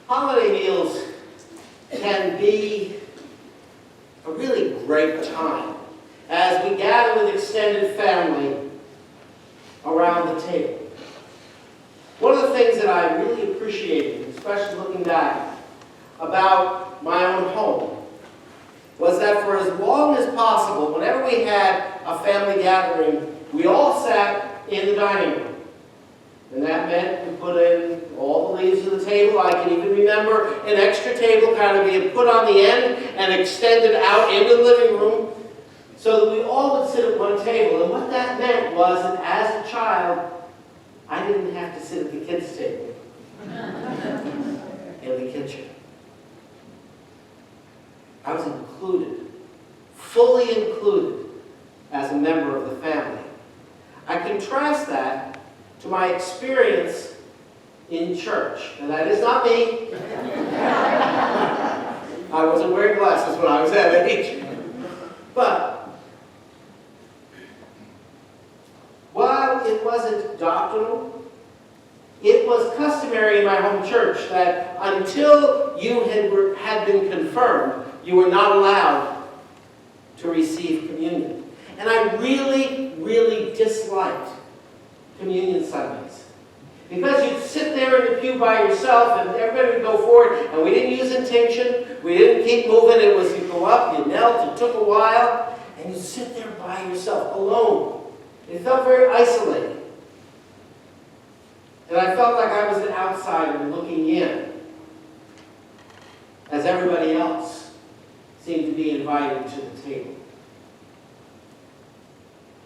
Holiday meals can be a really great time as we gather with extended family around the table. One of the things that I really appreciated, especially looking back, about my own home was that for as long as possible, whenever we had a family gathering, we all sat in the dining room. And that meant we put in all the leaves of the table. I can even remember an extra table kind of being put on the end and extended out into the living room so that we all would sit at one table. And what that meant was that as a child, I didn't have to sit at the kids' table in the kitchen. I was included, fully included as a member of the family. I contrast that to my experience in church. And that is not me. I wasn't wearing glasses when I was that age. But while it wasn't doctrinal, it was customary in my home church that until you had been confirmed, you were not allowed to receive communion. And I really, really disliked communion Sundays. Because you'd sit there in the pew by yourself and everybody would go forward, and we didn't use intention, we didn't keep moving, it was you go up, you knelt, it took a while, and you sit there by yourself, alone. It felt very isolating. And I felt like I was an outsider looking in, as everybody else seemed to be invited to the table.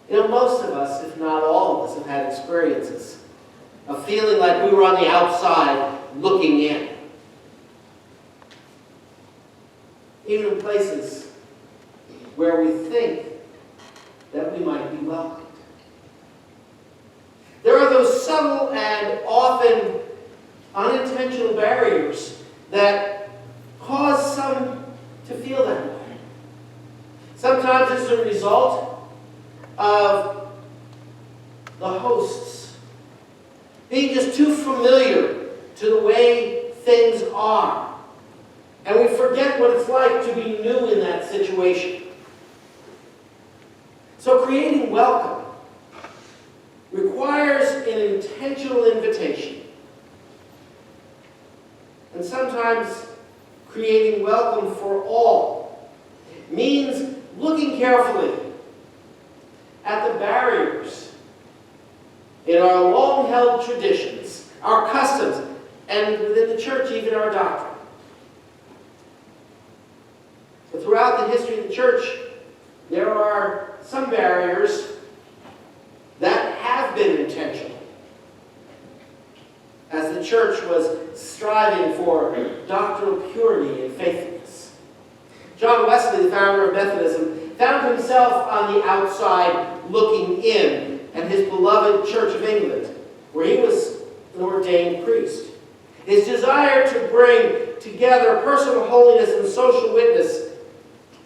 You know, most of us, if not all of us, have had experiences of feeling like we were on the outside looking in. Even in places where we think that we might be welcomed. There are those subtle and often unintentional barriers that cause some to feel that way. Sometimes it's a result of the hosts being just too familiar to the way things are. And we forget what it's like to be new in that situation. So creating welcome requires an intentional invitation. And sometimes creating welcome for all means looking carefully at the barriers in our long-held traditions, our customs, and within the church, even our doctrine. But throughout the history of the church, there are some barriers that have been intentional. As the church was striving for doctrinal purity and faithfulness. John Wesley, the founder of Methodism, found himself on the outside looking in at his beloved Church of England, where he was an ordained priest. His desire to bring together personal holiness and social witness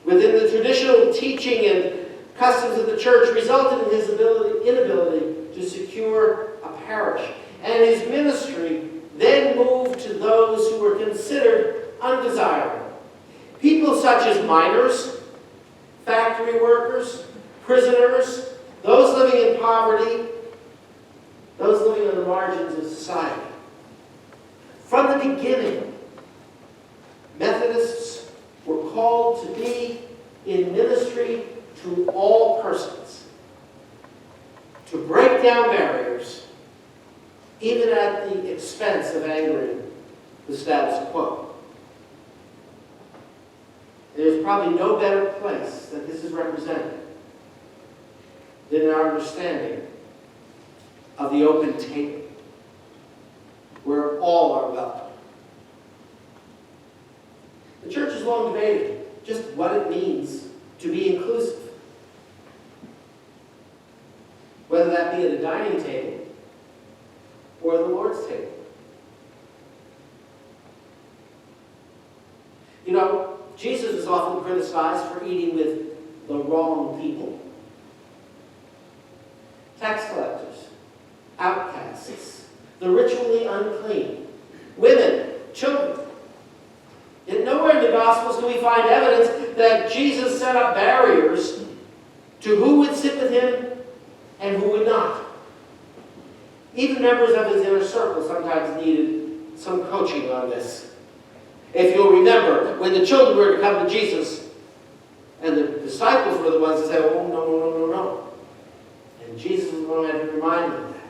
within the traditional teaching and customs of the church resulted in his inability to secure a parish. And his ministry then moved to those who were considered undesirable. People such as miners, factory workers, prisoners, those living in poverty, those living on the margins of society. From the beginning, Methodists were called to be in ministry to all persons, to break down barriers, even at the expense of angering the status quo. There's probably no better place that this is represented than in our understanding of the open table, where all are welcome. The church has long debated just what it means to be inclusive. Whether that be at a dining table or the Lord's table. You know, Jesus is often criticized for eating with the wrong people. Tax collectors, outcasts, the ritually unclean, women, children, Gospels do we find evidence that Jesus set up barriers to who would sit with him and who would not. Even members of his inner circle sometimes needed some coaching on this. If you'll remember, when the children were to come to Jesus, and the disciples were the ones that said, oh, no, no, no, no, no. And Jesus was the one who had to remind them of that.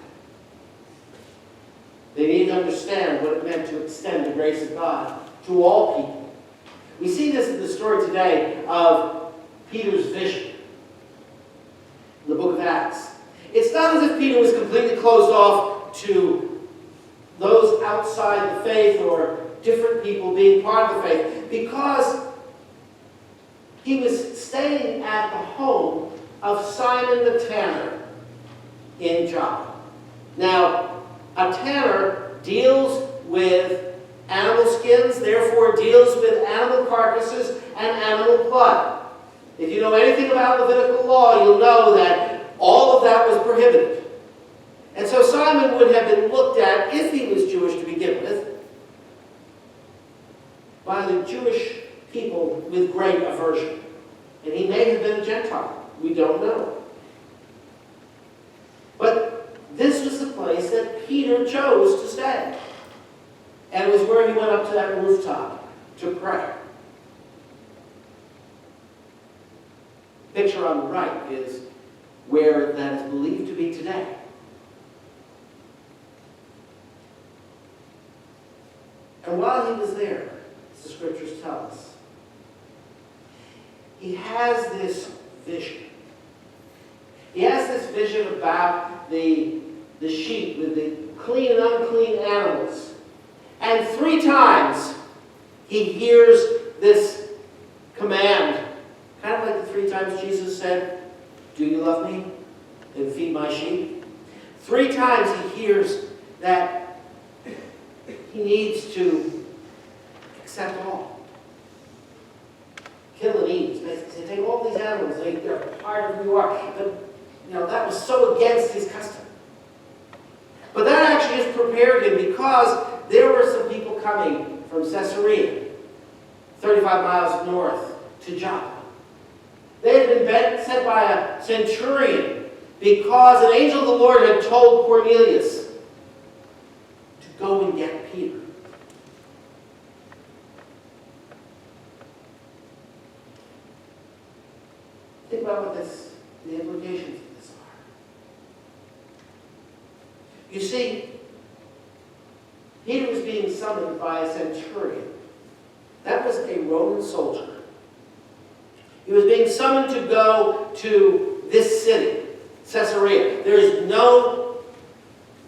They needed to understand what it meant to extend the grace of God to all people. We see this in the story today of Peter's vision in the book of Acts. It's not as if Peter was completely closed off to those outside the faith or different people being part of the faith, because he was staying at the home of Simon the tanner in Joppa. Now, a tanner deals with animal skins, therefore deals with animal carcasses and animal blood. If you know anything about Levitical law, you'll know that all of that was prohibited. And so Simon would have been looked at, if he was Jewish to begin with, by the Jewish people with great aversion. And he may have been a Gentile. We don't know. But this was the place that Peter chose to stay. And it was where he went up to that rooftop to pray. The picture on the right is where that is believed to be today. And while he was there, as the scriptures tell us, he has this vision. He has this vision about the sheep with the clean and unclean animals. And 3 times he hears this command, kind of like the 3 times Jesus said, do you love me? Then feed my sheep. 3 times he hears that he needs to accept all. Kill and eat. They take all these animals, they're part of who you are. But that was so against his custom. But that actually has prepared him, because there were some people coming from Caesarea, 35 miles north, to Joppa. They had been sent by a centurion because an angel of the Lord had told Cornelius to go and get Peter. Think about what the implications of this are. You see, Peter was being summoned by a centurion. That was a Roman soldier. He was being summoned to go to this city, Caesarea. There is no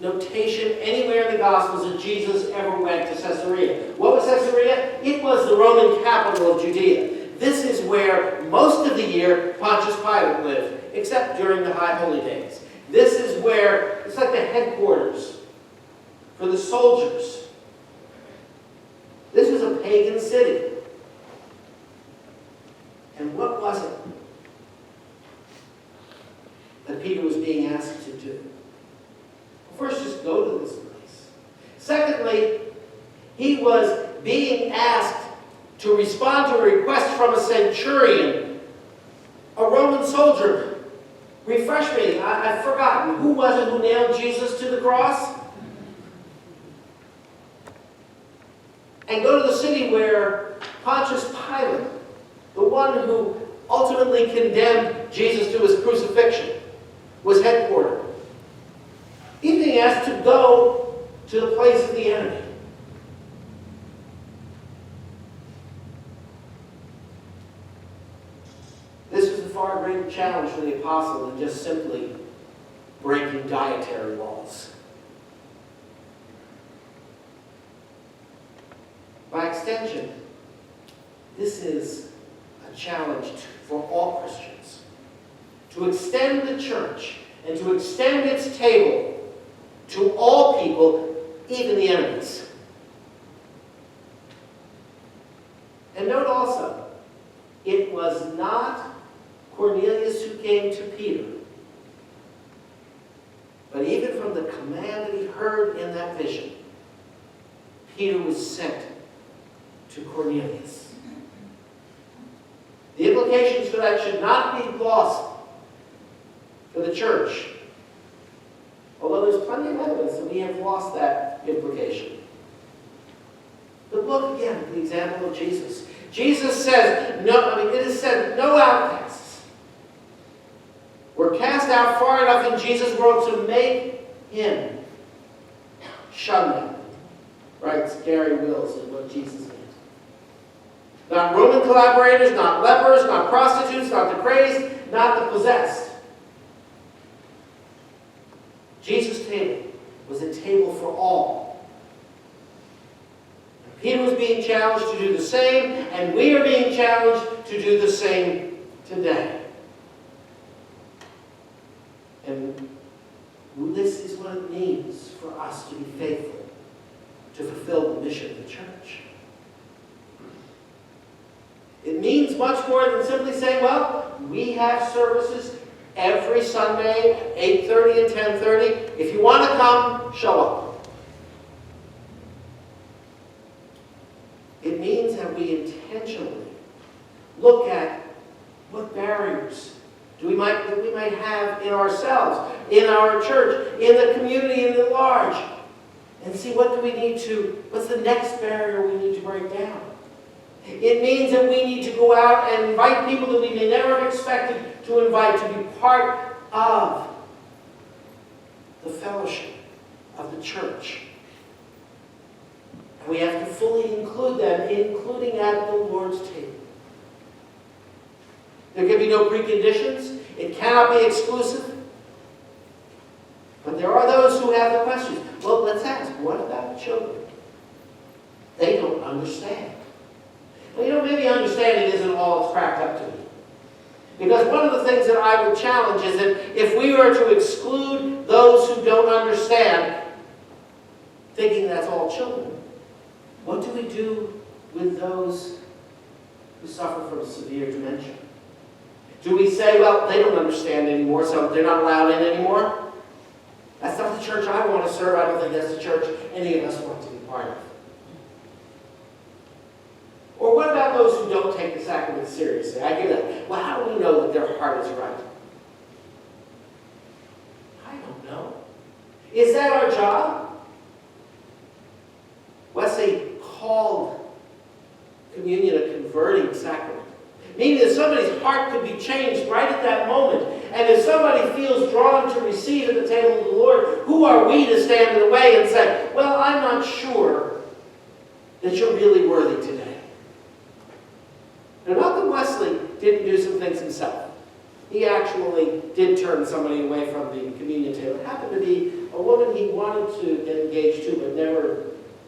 notation anywhere in the Gospels that Jesus ever went to Caesarea. What was Caesarea? It was the Roman capital of Judea. This is where most of the year Pontius Pilate lived, except during the High Holy Days. This is where, it's like the headquarters for the soldiers. This was a pagan city. And what was it that Peter was being asked to do? Well, first, just go to this place. Secondly, he was being asked to respond to a request from a centurion, a Roman soldier. Refresh me, I've forgotten. Who was it who nailed Jesus to the cross? And go to the city where Pontius Pilate, the one who ultimately condemned Jesus to his crucifixion, was headquartered. He's being asked to go to the place of the enemy. This was a far greater challenge for the apostle than just simply breaking dietary laws. By extension, this is a challenge for all Christians to extend the church and to extend its table to all people, even the enemies. And note also, it was not Cornelius who came to Peter, but even from the command that he heard in that vision, Peter was sent to Cornelius. The implications for that should not be lost for the church. Although there's plenty of evidence that we have lost that implication. But look again at the example of Jesus. Jesus says, it is said, no outcasts were cast out far enough in Jesus' world to make him shun them. Writes Gary Wills is what Jesus meant. Not Roman collaborators, not lepers, not prostitutes, not the crazed, not the possessed. Jesus' table was a table for all. Peter was being challenged to do the same, and we are being challenged to do the same today. And this is what it means for us to be faithful, to fulfill the mission of the church. It means much more than simply saying, well, we have services every Sunday at 8:30 and 10:30. If you want to come, show up. It means that we intentionally look at what barriers we might have in ourselves, in our church, in the community at large, and see what's the next barrier we need to break down. It means that we need to go out and invite people that we may never have expected to invite to be part of the fellowship of the church. And we have to fully include them, including at the Lord's table. There can be no preconditions. It cannot be exclusive. But there are those who have the questions. Well, let's ask, what about children? They don't understand. Well, maybe understanding isn't all it's cracked up to be. Because one of the things that I would challenge is that if we were to exclude those who don't understand, thinking that's all children, what do we do with those who suffer from severe dementia? Do we say, well, they don't understand anymore, so they're not allowed in anymore? That's not the church I want to serve. I don't think that's the church any of us want to be part of. Or what about those who don't take the sacrament seriously? I get that. Well, how do we know that their heart is right? I don't know. Is that our job? Wesley called communion a converting sacrament. Meaning that somebody's heart could be changed right at that moment. And if somebody feels drawn to receive at the table of the Lord, who are we to stand in the way and say, well, I'm not sure that you're really worthy today? Now, Malcolm Wesley didn't do some things himself. He actually did turn somebody away from the communion table. It happened to be a woman he wanted to get engaged to, but never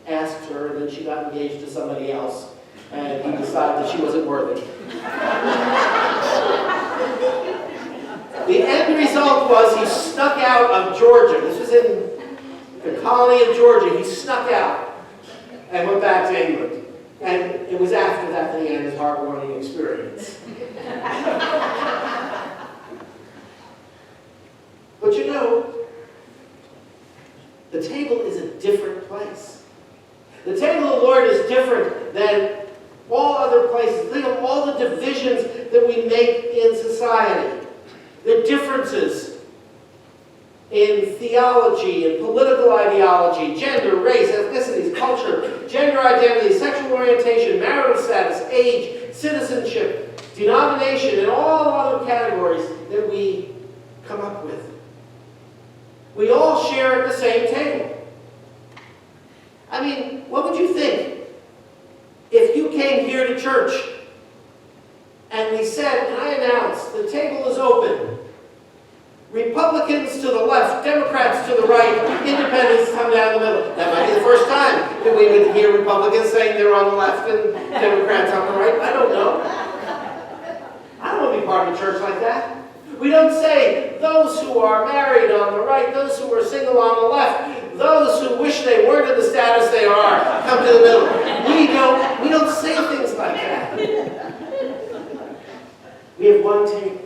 asked her, and then she got engaged to somebody else, and he decided that she wasn't worthy. The end result was he snuck out of Georgia. This was in the colony of Georgia. He snuck out and went back to England. And it was after that he had his heart-warming experience. But the table is a different place. The table of the Lord is different than all other places. Think of all the divisions that we make in society. The differences in theology and political ideology, gender, race, ethnicities, culture, gender identity, sexual orientation, marital status, age, citizenship, denomination, and all other categories that we come up with. We all share at the same table. I mean, what would you think if you came here to church and we said, and I announced, the table is open. Republicans to the left, Democrats to the right, independents come down the middle. That might be the first time that we would hear Republicans saying they're on the left and Democrats on the right. I don't know. I don't want to be part of a church like that. We don't say those who are married on the right, those who are single on the left, those who wish they weren't in the status they are, come to the middle. We don't say things like that. We have one table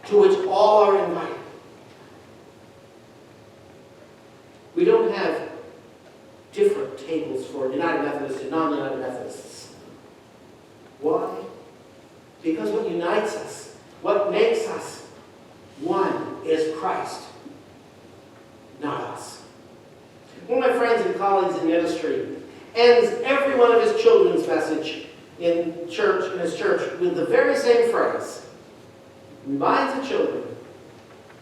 to which all are invited. We don't have different tables for United Methodists and non-United Methodists. Why? Because what unites us, what makes us one, is Christ, not us. One of my friends and colleagues in ministry ends every one of his children's message in his church, with the very same phrase. Reminds the children,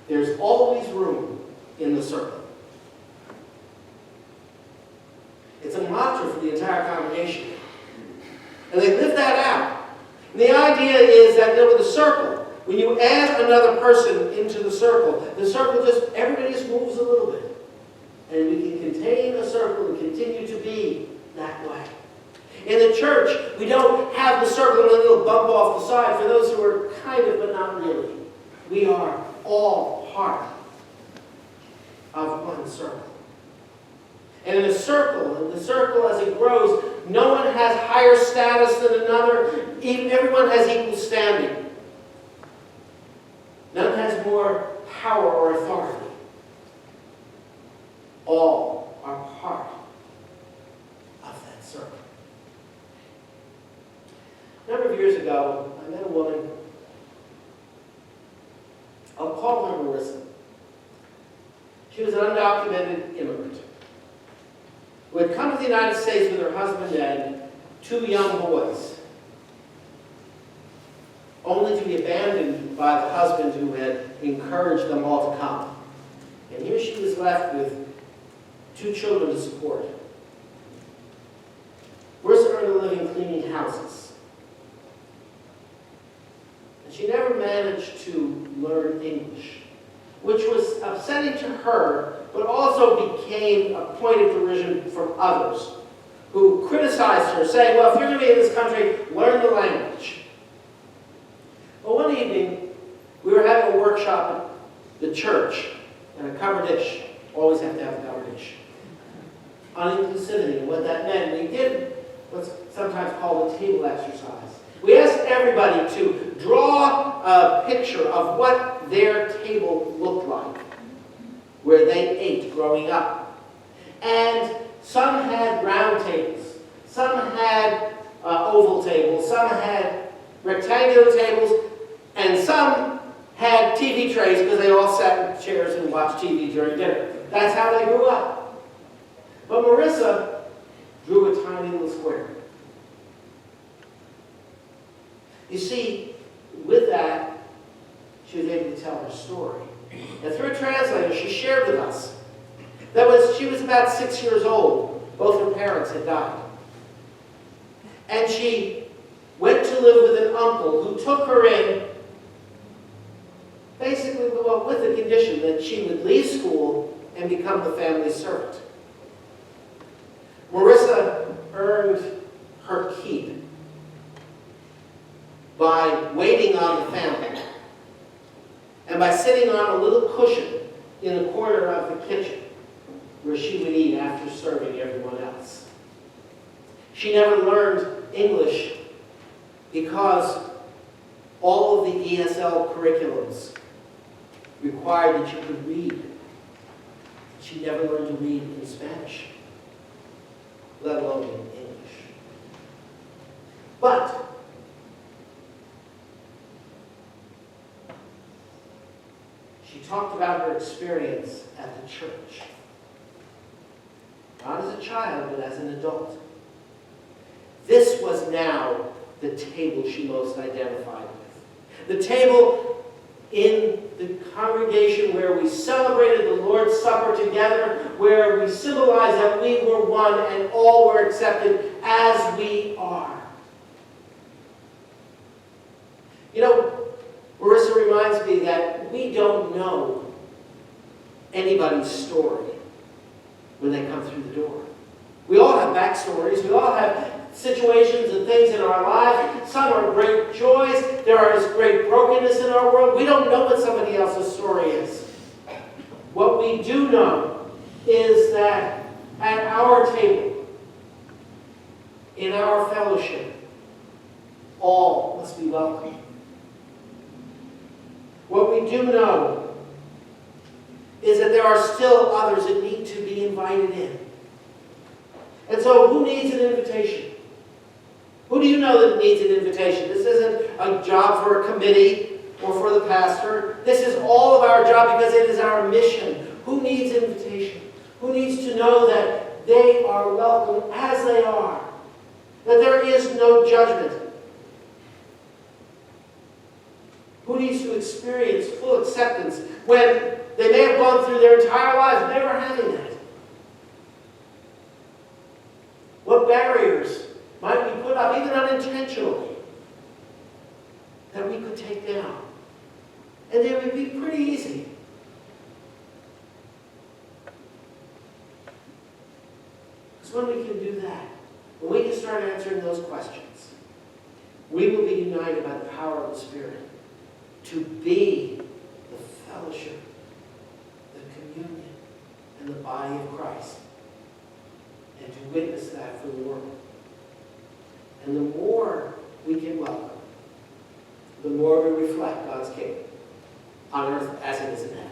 there's always room in the circle. It's a mantra for the entire congregation. And they live that out. And the idea is that with the circle, when you add another person into the circle just, everybody just moves a little bit. And we can contain a circle and continue to be that way. In the church, we don't have the circle and a little bump off the side for those who are kind of but not really. We are all part of one circle. And in a circle, the circle as it grows, no one has higher status than another. Everyone has equal standing. None has more power or authority. All are part of that circle. A number of years ago, I met a woman. I'll call her Marissa. She was an undocumented immigrant who had come to the United States with her husband and 2 young boys, only to be abandoned by the husband who had encouraged them all to come. And here she was left with 2 children to support. Marissa earned a living cleaning houses. And she never managed to learn English, which was upsetting to her, but also became a point of derision from others who criticized her, saying, well, if you're going to be in this country, learn the language. Well, one evening, we were having a workshop at the church, and a cover dish. Always have to have a cover dish. On inclusivity and what that meant. We did what's sometimes called a table exercise. We asked everybody to draw a picture of what their table looked like, where they ate growing up. And some had round tables, some had oval tables, some had rectangular tables, and some had TV trays because they all sat in chairs and watched TV during dinner. That's how they grew up. But Marissa drew a tiny little square. You see, with that, she was able to tell her story. And through a translator, she shared with us that when she was about 6 years old, both her parents had died. And she went to live with an uncle who took her in, basically with the condition that she would leave school and become the family servant. Marissa earned her keep by waiting on the family and by sitting on a little cushion in the corner of the kitchen where she would eat after serving everyone else. She never learned English because all of the ESL curriculums required that you could read. She never learned to read in Spanish, let alone in English. But she talked about her experience at the church. Not as a child, but as an adult. This was now the table she most identified with. The table in the congregation where we celebrated the Lord's Supper together, where we symbolized that we were one and all were accepted as we are. You know, Marissa reminds me that we don't know anybody's story when they come through the door. We all have backstories. We all have situations and things in our lives. Some are great joys. There is great brokenness in our world. We don't know what somebody else's story is. What we do know is that at our table, in our fellowship, all must be welcome. What we do know is that there are still others that need to be invited in. And so who needs an invitation? Who do you know that needs an invitation? This isn't a job for a committee or for the pastor. This is all of our job because it is our mission. Who needs invitation? Who needs to know that they are welcome as they are? That there is no judgment. Who needs to experience full acceptance when they may have gone through their entire lives never having that? What barriers might we put up, even unintentionally, that we could take down? And they would be pretty easy. Because when we can do that, when we can start answering those questions, we will be united by the power of the Spirit to be the fellowship, the communion, and the body of Christ, and to witness that for the world. And the more we can welcome, the more we reflect God's kingdom on earth as it is in heaven.